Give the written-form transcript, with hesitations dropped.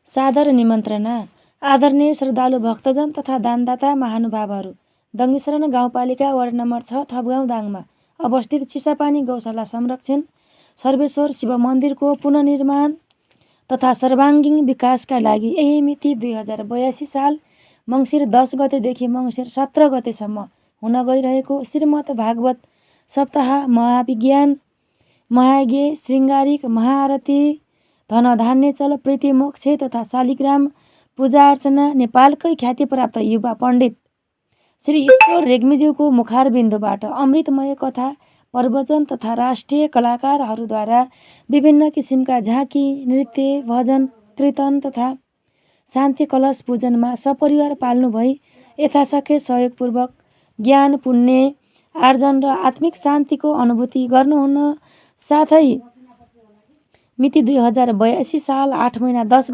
सादर निमन्त्रणा। आदरणीय श्रद्धालु भक्तजन तथा दानदाता महानुभावहरू, दङ्गीशरण गाउँपालिका वार्ड नम्बर 6 थपगाउँ दाङमा अवस्थित चिसापानी गौशाला संरक्षण सर्वेश्वर शिव मन्दिरको पुनर्निर्माण तथा सर्वाङ्गीण विकासका लागि यही मिति 2082 साल मङ्सिर 10 गतेदेखि मङ्सिर 17 गतेसम्म हुन गइरहेको श्रीमद् भागवत सप्ताह महाविज्ञान महायज्ञ श्रृङ्गारिक महाआरती धनधान्य चल प्रीति मोक्ष तथा शालिग्राम पूजा अर्चना नेपालकै ख्यातिप्राप्त युवा पण्डित श्री ईश्वर रेग्मीज्यूको मुखारबिन्दुबाट अमृतमय कथा प्रवचन तथा राष्ट्रिय कलाकारहरूद्वारा विभिन्न किसिमका झाँकी नृत्य भजन कीर्तन तथा शान्ति कलश पूजनमा सपरिवार पाल्नुभई यथाशक्य सहयोगपूर्वक ज्ञान पुण्य आर्जन र आत्मिक शान्तिको अनुभूति गर्नुहुन साथै मिति 2082 साल 8 महिना 10